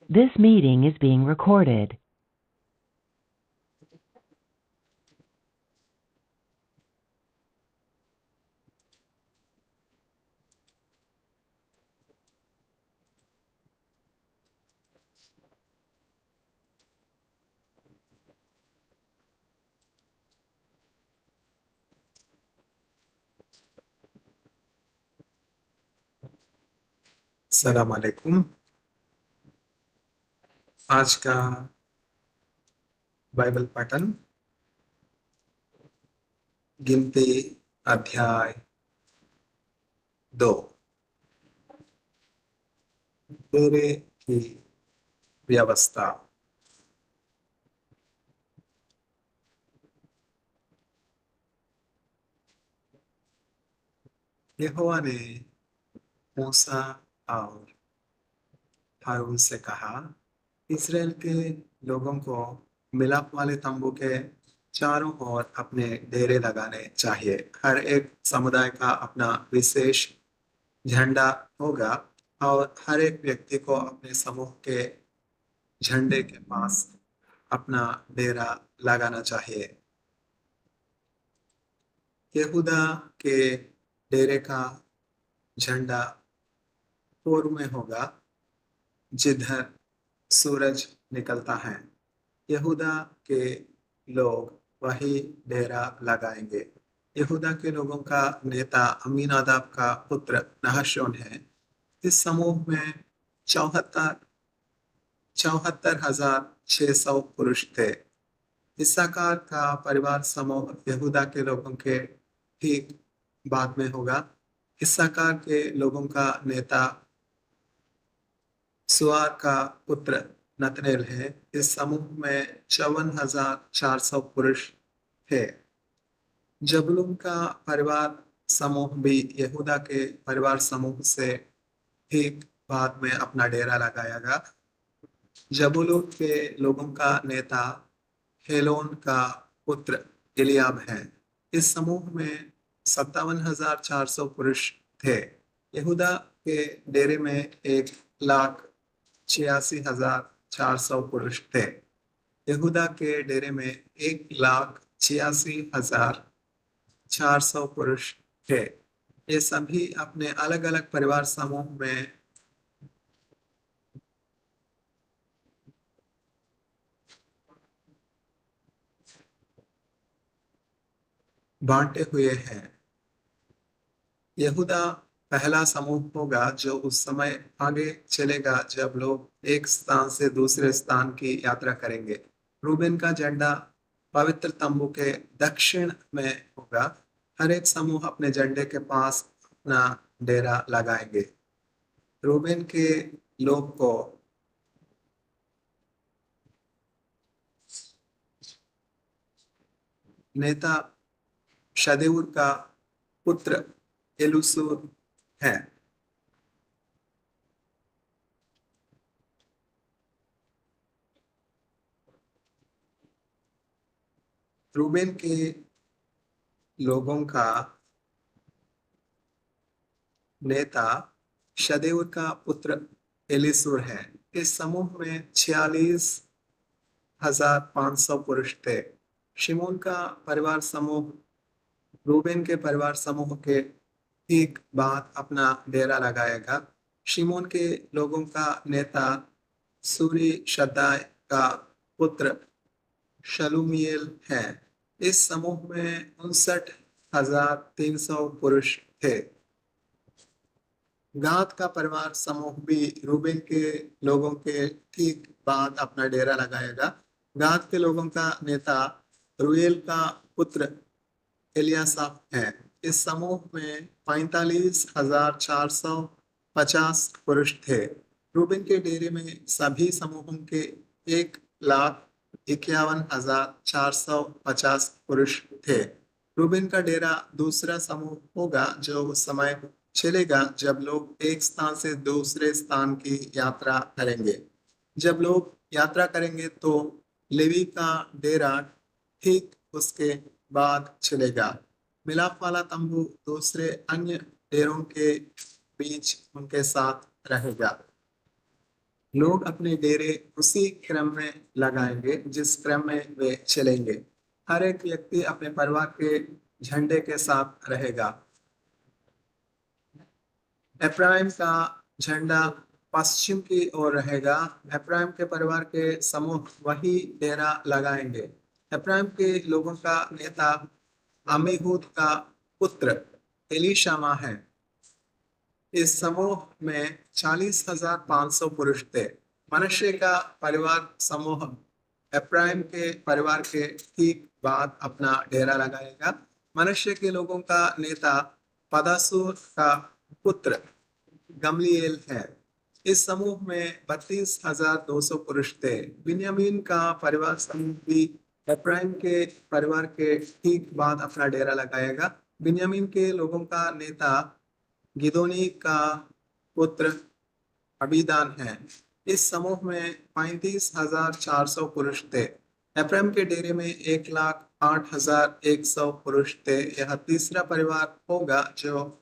This meeting is being recorded. सलाम अलैकुम। आज का बाइबल पठन गिनती अध्याय 2। डेरे की व्यवस्था। यहोवा ने मूसा और हारून से कहा, इस्राएल के लोगों को मिलाप वाले तंबू के चारों ओर अपने डेरे लगाने चाहिए। हर एक समुदाय का अपना विशेष झंडा होगा और हर एक व्यक्ति को अपने समूह के झंडे के पास अपना डेरा लगाना चाहिए। यहूदा के डेरे का झंडा पूर्व में होगा, जिधर सूरज निकलता है। यहूदा के लोग वही डेरा लगाएंगे। यहूदा के लोगों का नेता अम्मीनादाब का पुत्र नहशोन है। इस समूह में 74,600 पुरुष थे। इस्साकार का परिवार समूह यहूदा के लोगों के ठीक बाद में होगा। इस्साकार के लोगों का नेता सुआर का पुत्र नतनेल है। इस समूह में 54,400 पुरुष थे। जबूलून का परिवार समूह भी यहूदा के परिवार समूह से ठीक बाद में अपना डेरा लगाएगा। जबूलून के लोगों का नेता हेलोन का पुत्र एलियाब है। इस समूह में 57,400 पुरुष थे। यहूदा के डेरे में 1,86,400 पुरुष थे। यहूदा के डेरे में 1,86,400 पुरुष थे। ये सभी अपने अलग अलग परिवार समूह में बांटे हुए हैं। यहूदा पहला समूह होगा जो उस समय आगे चलेगा जब लोग एक स्थान से दूसरे स्थान की यात्रा करेंगे। रूबेन का झंडा पवित्र तंबू के दक्षिण में होगा। हर एक समूह अपने झंडे के पास अपना डेरा लगाएंगे। रूबेन के लोग को नेता शदेऊर का पुत्र एलूसूर है। रूबेन के लोगों का नेता शदेऊर का पुत्र एलीसूर है। इस समूह में 46,500 पुरुष थे। शिमोन का परिवार समूह रूबेन के परिवार समूह के ठीक बाद अपना डेरा लगाएगा। शिमोन के लोगों का नेता सूरी शद्दाय का पुत्र शलूमिएल है। इस समूह में 59,300 पुरुष थे। गाद का परिवार समूह भी रूबेन के लोगों के ठीक बाद अपना डेरा लगाएगा। गाद के लोगों का नेता रूएल का पुत्र एलियासाफ है। इस समूह में 45,450 पुरुष थे। रूबेन के डेरे में सभी समूहों के 1,51,450 पुरुष थे। रूबेन का डेरा दूसरा समूह होगा जो उस समय चलेगा जब लोग एक स्थान से दूसरे स्थान की यात्रा करेंगे। जब लोग यात्रा करेंगे तो लेवी का डेरा ठीक उसके बाद चलेगा। मिलाप वाला तंबू दूसरे अन्य डेरों के बीच उनके साथ रहेगा। लोग अपने डेरे उसी क्रम में लगाएंगे जिस क्रम में वे चलेंगे। हर एक व्यक्ति अपने परिवार के झंडे के साथ रहेगा। एफ्राइम का झंडा पश्चिम की ओर रहेगा। एफ्राइम के परिवार के समूह वही डेरा लगाएंगे। एफ्राइम के लोगों का नेता अमीहूद का पुत्र एलीशामा है। इस समूह में 40,500 पुरुष थे। मनुष्य का परिवार समूह एफ्राइम के परिवार के ठीक बाद अपना डेरा लगाएगा। मनुष्य के लोगों का नेता पदासूर का पुत्र गमलीएल है। इस समूह में 32,200 पुरुष थे। बिन्यामीन का परिवार समूह भी एफ्राइम के परिवार के ठीक बाद अपना डेरा लगाएगा। बिन्यामीन के लोगों का नेता गिदोनी का पुत्र अबीदान है। इस समूह में 35,400 पुरुष थे। एफ्राइम के डेरे में 1,08,100 पुरुष थे। यह तीसरा परिवार होगा जो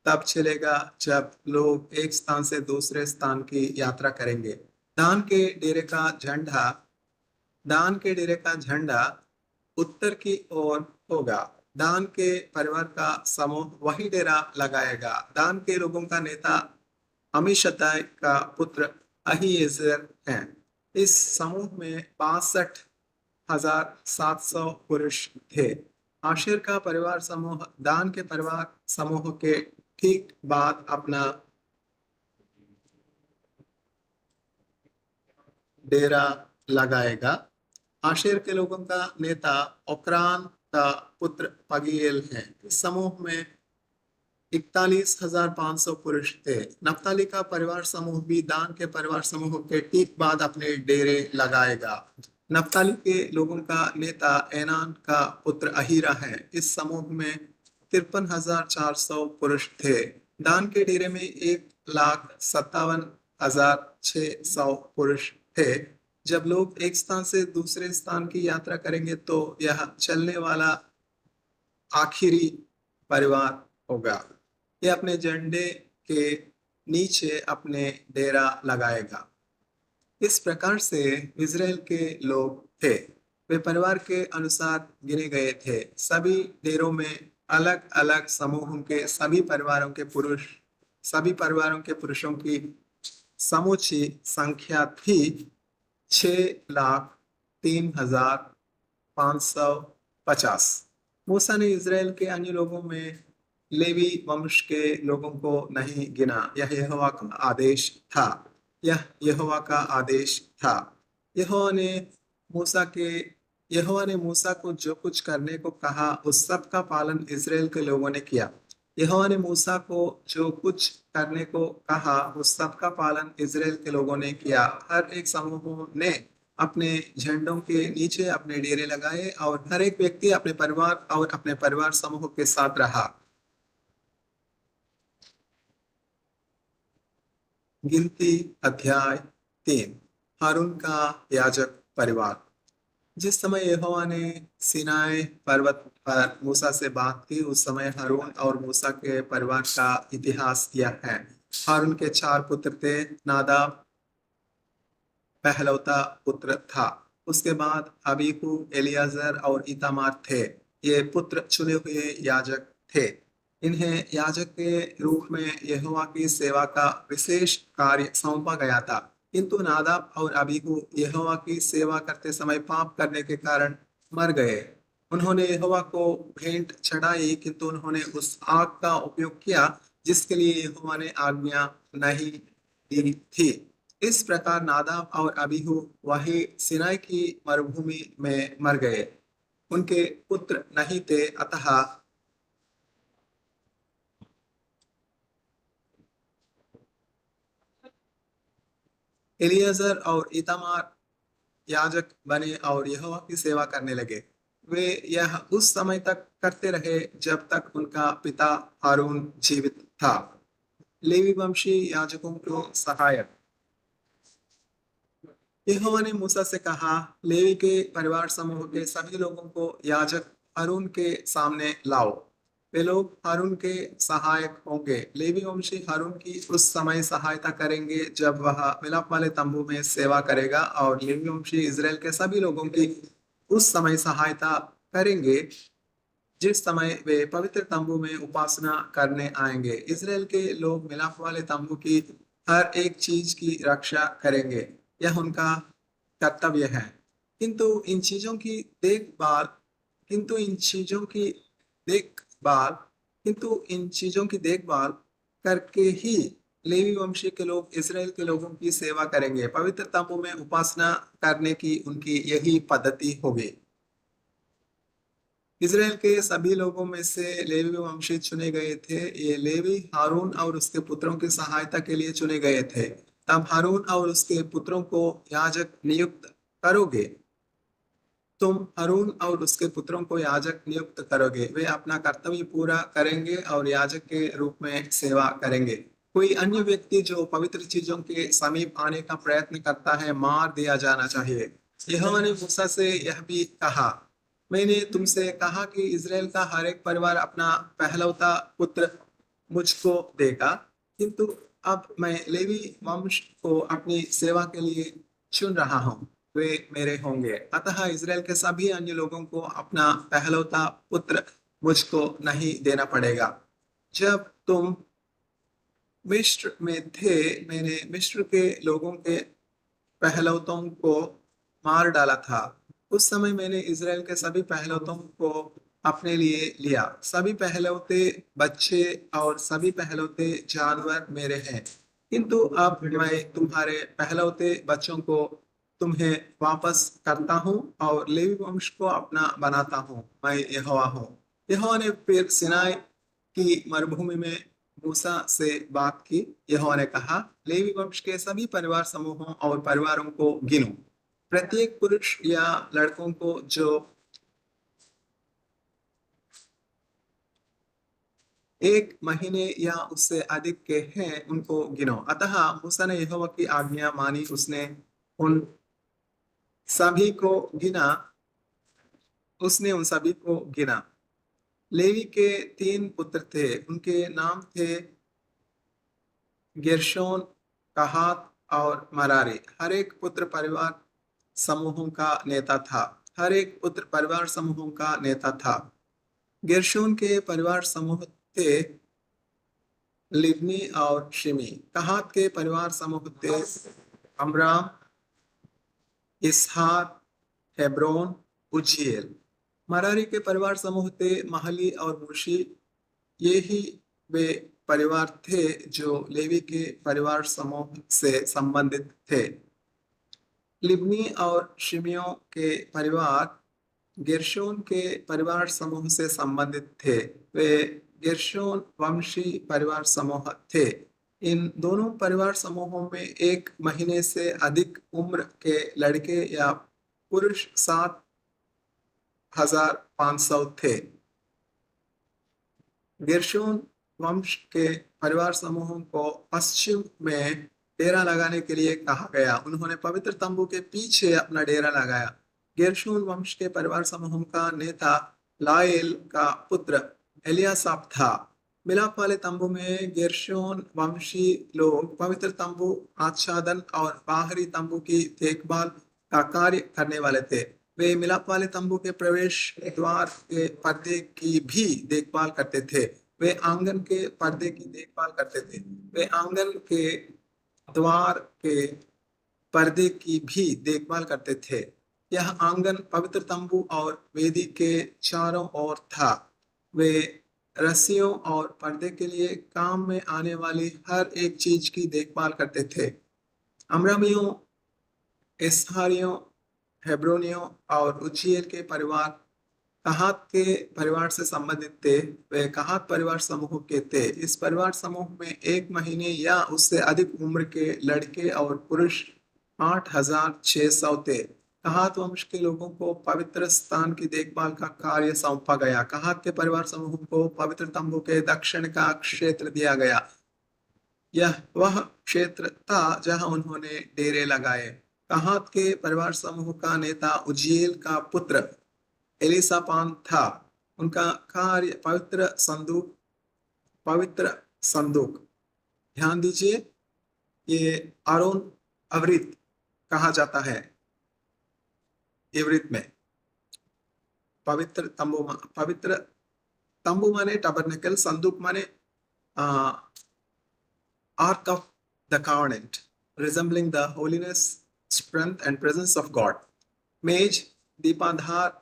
तब चलेगा जब लोग एक स्थान से दूसरे स्थान की यात्रा करेंगे। दान के डेरे का झंडा दान के डेरे का झंडा उत्तर की ओर होगा। दान के परिवार का समूह वही डेरा लगाएगा। दान के लोगों का नेता अमीशदाई का पुत्र अहीएजेर है। इस समूह में 62,700 पुरुष थे। आशेर का परिवार समूह दान के परिवार समूह के ठीक बाद अपना डेरा लगाएगा। आशेर के लोगों का नेता ओक्रान का पुत्र पगीएल है। इस समूह में 41,500 पुरुष थे। नप्ताली का परिवार समूह भी दान के परिवार समूह के ठीक बाद अपने डेरे लगाएगा। नप्ताली के लोगों का नेता एनान का पुत्र अहीरा है। इस समूह में 53,400 पुरुष थे। दान के डेरे में 1,57,600 पुरुष थे। जब लोग एक स्थान से दूसरे स्थान की यात्रा करेंगे तो यह चलने वाला आखिरी परिवार होगा। यह अपने झंडे के नीचे अपने डेरा लगाएगा। इस प्रकार से इज़राइल के लोग थे। वे परिवार के अनुसार गिने गए थे। सभी डेरों में अलग अलग समूहों के सभी परिवारों के पुरुषों की समूची संख्या थी 6,03,550। मूसा ने इज़राइल के अन्य लोगों में लेवी वंश के लोगों को नहीं गिना। यह यहोवा का आदेश था। यहोवा ने मूसा को जो कुछ करने को कहा उस सब का पालन इज़राइल के लोगों ने किया। यहोवा ने मूसा को जो कुछ करने को कहा उस सब का पालन इज़राइल के लोगों ने किया। हर एक समूह ने अपने झंडों के नीचे अपने डेरे लगाए और हर एक व्यक्ति अपने परिवार और अपने परिवार समूह के साथ रहा। गिनती अध्याय 3। हारून का याजक परिवार। जिस समय यहोवा ने सिनाई पर्वत पर मूसा से बात की उस समय हारून और मूसा के परिवार का इतिहास यह है। हारून के 4 पुत्र थे। नादाब पहलौता पुत्र था। उसके बाद अबीहू, एलियाजर और इतामार थे। ये पुत्र चुने हुए याजक थे। इन्हें याजक के रूप में यहोवा की सेवा का विशेष कार्य सौंपा गया था। किंतु नादाब और अबीहू यहोवा की सेवा करते समय पाप करने के कारण मर गए। उन्होंने यहोवा को भेंट चढ़ाई किंतु उन्होंने उस आग का उपयोग किया जिसके लिए यहोवा ने आज्ञा नहीं दी थी। इस प्रकार नादाब और अबीहू वही सिनाई की मरुभूमि में मर गए। उनके पुत्र नहीं थे। अतः एलियाजर और इतामार याजक बने और यहोवा की सेवा करने लगे। वे यह उस समय तक करते रहे जब तक उनका पिता हारून जीवित था। लेवी वंशी याजकों को सहायक। यहोवा ने मूसा से कहा, लेवी के परिवार समूह के सभी लोगों को याजक हारून के सामने लाओ। वे लोग हारून के सहायक होंगे। लेवी वंशी हारून की उस समय सहायता करेंगे जब वह मिलाप वाले तंबू में सेवा करेगा, और लेवी वंशी इजराइल के सभी लोगों की उस समय सहायता करेंगे जिस समय वे पवित्र तंबू में उपासना करने आएंगे। इजराइल के लोग मिलाप वाले तंबू की हर एक चीज की रक्षा करेंगे, यह उनका कर्तव्य है। किंतु इन चीजों की देखभाल किंतु इन चीजों की देखभाल किंतु इन चीजों की देखभाल करके ही लेवी वंशी के लोग इजराइल के लोगों की सेवा करेंगे। पवित्र तंबू में उपासना करने की उनकी यही पद्धति होगी। इजराइल के सभी लोगों में से लेवी वंशी चुने गए थे। ये लेवी हारून और उसके पुत्रों की सहायता के लिए चुने गए थे। तब हारून और उसके पुत्रों को याजक नियुक्त करोगे। तुम हारून और उसके पुत्रों को याजक नियुक्त करोगे। वे अपना कर्तव्य पूरा करेंगे और याजक के रूप में सेवा करेंगे। कोई अन्य व्यक्ति जो पवित्र चीजों के समीप आने का प्रयत्न करता है, मार दिया जाना चाहिए। यहोवा ने मूसा से यह भी कहा, मैंने तुमसे कहा कि इजराइल का हर एक परिवार अपना पहलौता पुत्र मुझको देगा, किंतु अब मैं लेवी वंश को अपनी सेवा के लिए चुन रहा हूँ। वे मेरे होंगे। अतः इजराइल के सभी अन्य लोगों को अपना पहलौता पुत्र मुझको नहीं देना पड़ेगा। जब तुम मिस्र में थे, मैंने मिस्र के लोगों के पहलौतों को मार डाला था। उस समय मैंने इजराइल के सभी पहलौतों को अपने लिए लिया। सभी पहलौते बच्चे और सभी पहलौते जानवर मेरे हैं। किंतु अब मैं तुम्हारे पहलौते बच्चों को तुम्हें वापस करता हूँ और लेवी वंश को अपना बनाता हूँ। मैं यहोवा हूँ। यहोवा ने फिर सिनाई की मरुभूमि में मूसा से बात की। यहोवा ने कहा, लेवी वंश के सभी परिवार समूहों और परिवारों को गिनो। प्रत्येक पुरुष या लड़कों को जो 1 महीने या उससे अधिक के हैं उनको गिनो। अतः मूसा ने यहोवा की आज्ञा मानी। सभी को गिना उसने उन सभी को गिना। लेवी के 3 पुत्र थे। उनके नाम थे गेर्शोन, कहात और मरारी। हर एक पुत्र परिवार समूहों का नेता था। हर एक पुत्र परिवार समूहों का नेता था। गेर्शोन के परिवार समूह थे लिब्नी और शिमी। कहात के परिवार समूह थे अमराम, इसहार, हेब्रोन, उज्जीएल। मरारी के परिवार समूह थे महली और मुशी। ये ही वे परिवार थे जो लेवी के परिवार समूह से संबंधित थे। लिब्नी और शिमियों के परिवार गेर्शोन के परिवार समूह से संबंधित थे। वे गेर्शोन वंशी परिवार समूह थे। इन दोनों परिवार समूहों में 1 महीने से अधिक उम्र के लड़के या पुरुष 7,500 थे। गेर्शोन वंश के परिवार समूहों को पश्चिम में डेरा लगाने के लिए कहा गया। उन्होंने पवित्र तंबू के पीछे अपना डेरा लगाया। गेर्शोन वंश के परिवार समूहों का नेता लाएल का पुत्र एलियासाप था। मिलाप वाले तंबू में गेर्शोन वंशी लोग पवित्र तंबू आच्छादन और बाहरी तंबू की देखभाल का कार्य करने वाले थे। वे मिलाप वाले तंबू के प्रवेश द्वार के पर्दे की भी देखभाल करते थे। वे आंगन के पर्दे की देखभाल करते थे। वे आंगन के द्वार के पर्दे की भी देखभाल करते थे। यह आंगन पवित्र तंबू और वेदी के चारों ओर था। वे रस्सियों और पर्दे के लिए काम में आने वाली हर एक चीज की देखभाल करते थे। अमरामियों, इसहारियों, हेब्रोनियों और उज्जीएल के परिवार कहात के परिवार से संबंधित थे। वे कहात परिवार समूह के थे। इस परिवार समूह में 1 महीने या उससे अधिक उम्र के लड़के और पुरुष 8,600 थे। कहात वंश के लोगों को पवित्र स्थान की देखभाल का कार्य सौंपा गया। कहात के परिवार समूह को पवित्र तंबू के दक्षिण का क्षेत्र दिया गया। यह वह क्षेत्र था जहां उन्होंने डेरे लगाए। कहात के परिवार समूह का नेता उज्जीएल का पुत्र एलीसापान था। उनका कार्य पवित्र संदूक, ध्यान दीजिए, ये आरोन अवृत कहा जाता है इवरित में। पवित्र तंबू माने टबरनेकल, संदूक माने arc of the covenant, resembling the holiness, strength and presence of God. मेज, दीपाधार,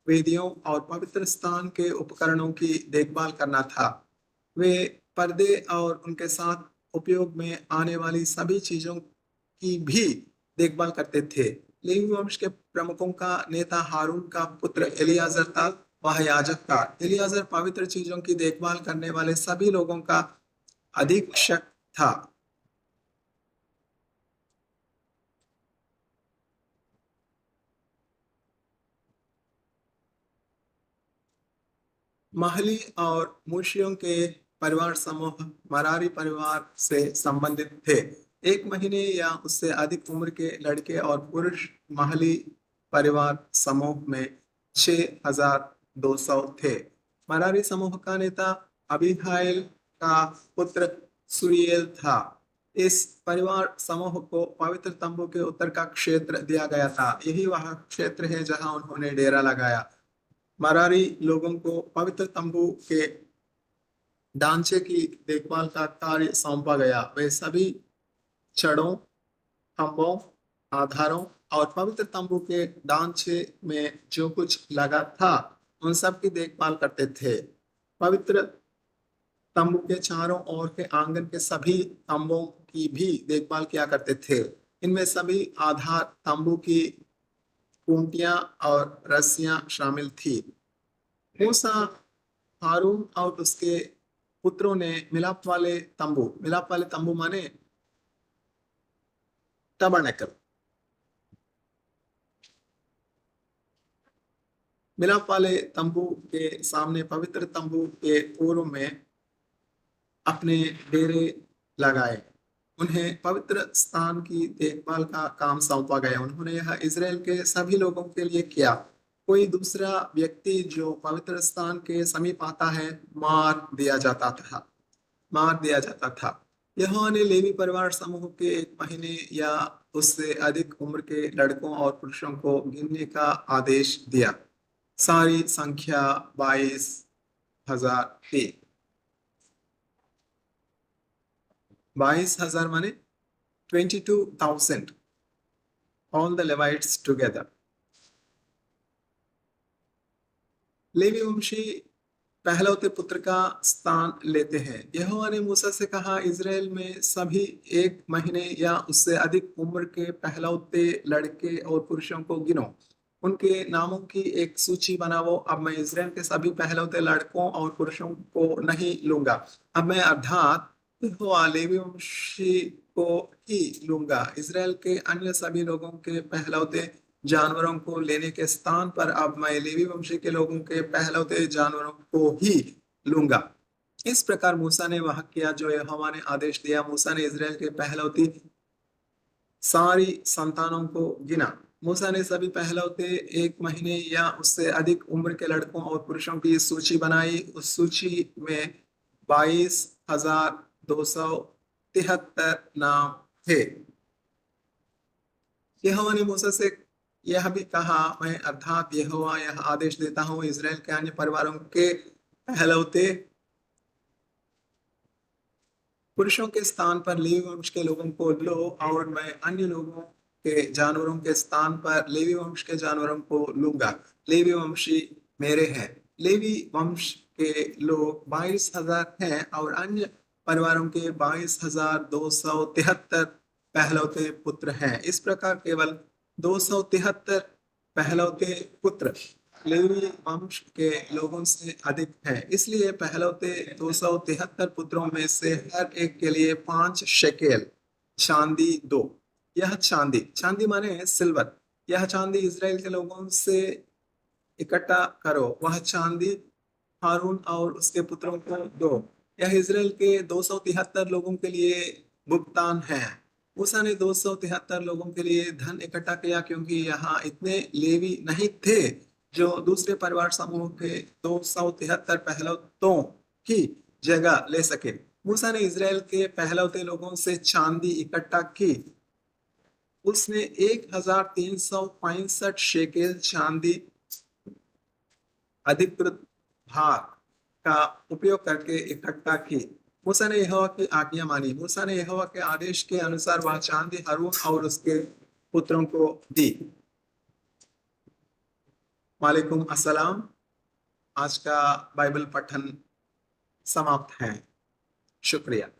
वेदियों और पवित्र स्थान के उपकरणों की देखभाल करना था। वे पर्दे और उनके साथ उपयोग में आने वाली सभी चीजों की भी देखभाल करते थे। लेवी वंश के प्रमुखों का नेता हारून का पुत्र एलियाजर था, वह याजक था। एलियाजर पवित्र चीजों की देखभाल करने वाले सभी लोगों का अधीक्षक था। महली और मूशियों के परिवार समूह मरारी परिवार से संबंधित थे। 1 महीने या उससे अधिक उम्र के लड़के और पुरुष महली परिवार समूह में 6200 थे। मरारी समूह का नेता अबीहाइल का पुत्र सूरियल था। इस परिवार समूह को पवित्र तंबू के उत्तर का क्षेत्र दिया गया था। यही वह क्षेत्र है जहां उन्होंने डेरा लगाया। मरारी लोगों को पवित्र तंबू के ढांचे की देखभाल का कार्य सौंपा गया। वे सभी छड़ों, खंभों, आधारों और पवित्र तंबू के ढांचे में जो कुछ लगा था उन सब की देखभाल करते थे। पवित्र तंबू के चारों ओर के आंगन के सभी तंबों की भी देखभाल किया करते थे। इनमें सभी आधार, तंबू की खूंटियां और रस्सियां शामिल थी। मूसा, हारून और उसके पुत्रों ने मिलाप वाले तंबू माने टबरनेकल, मिलाप वाले तंबू के सामने पवित्र तंबू के पूर्व में अपने डेरे लगाए। उन्हें पवित्र स्थान की देखभाल का काम सौंपा गया। उन्होंने यह इजराइल के सभी लोगों के लिए किया। कोई दूसरा व्यक्ति जो पवित्र स्थान के समीप आता है मार दिया जाता था। यहोवा ने लेवी परिवार समूह के 1 महीने या उससे अधिक उम्र के लड़कों और पुरुषों को गिनने का आदेश दिया। सारी संख्या 22,000 थी। 22,000 माने 22,000, all the Levites together। Levi वंशी पहलौते पुत्र का स्थान लेते हैं। यहोवा ने मूसा से कहा, इजराइल में सभी 1 महीने या उससे अधिक उम्र के पहलौते लड़के और पुरुषों को गिनो, उनके नामों की एक सूची बनाओ। अब मैं इजराइल के सभी पहलौते लड़कों और पुरुषों को नहीं लूंगा। अब मैं अर्थात यहोवा लेवी वंशी को ही लूंगा। इजराइल के अन्य सभी लोगों के पहलौते जानवरों को लेने के स्थान पर अब मैं लेवी वंशी के लोगों के पहलौते जानवरों को ही लूंगा। इस प्रकार मूसा ने वह किया जो यहोवा ने आदेश दिया। मूसा ने इजराइल के पहलौती सारी संतानों को गिना। मूसा ने सभी पहलौते 1 महीने या उससे अधिक उम्र के लड़कों और पुरुषों की सूची बनाई। उस सूची में 22,273 नाम थे। यहोवा ने मूसा से यह भी कहा, मैं अर्थात यहोवा यह आदेश देता हूँ, इजराइल के अन्य परिवारों के पहलौते पुरुषों के स्थान पर लेवी वंश के लोगों को लो, और मैं अन्य लोगों के जानवरों के स्थान पर लेवी वंश के जानवरों को लूंगा। लेवी वंशी मेरे हैं। लेवी वंश के लोग 22,000 हैं और अन्य परिवारों के 22,273 पहलौते पुत्र हैं। इस प्रकार केवल 273 पहलौते पुत्र लेवी वंश के लोगों से अधिक है। इसलिए पहलौते 273 पुत्रों में से हर एक के लिए 5 शेकेल चांदी दो। यह चांदी माने सिल्वर। यह चांदी इजराइल के लोगों से इकट्ठा करो। वह चांदी हारून और उसके पुत्रों को दो। यह इजराइल के 273 लोगों के लिए भुगतान है। मूसा ने 273 लोगों के लिए धन इकट्ठा किया, क्योंकि यहाँ इतने लेवी नहीं थे। जो दूसरे परिवार समूह के 273 पहलौतों की जगह ले सके। मूसा ने इज़राइल के पहलौते लोगों से चांदी इकट्ठा की। उसने 1365 शेकेल चांदी अधिकृत भार का उपयोग करके इकट्ठा की। मूसा ने यहोवा की आज्ञा मानी। मूसा ने यहोवा के आदेश के अनुसार वह चांदी हारून और उसके पुत्रों को दी। वालेकुम अस्सलाम। आज का बाइबल पठन समाप्त है। शुक्रिया।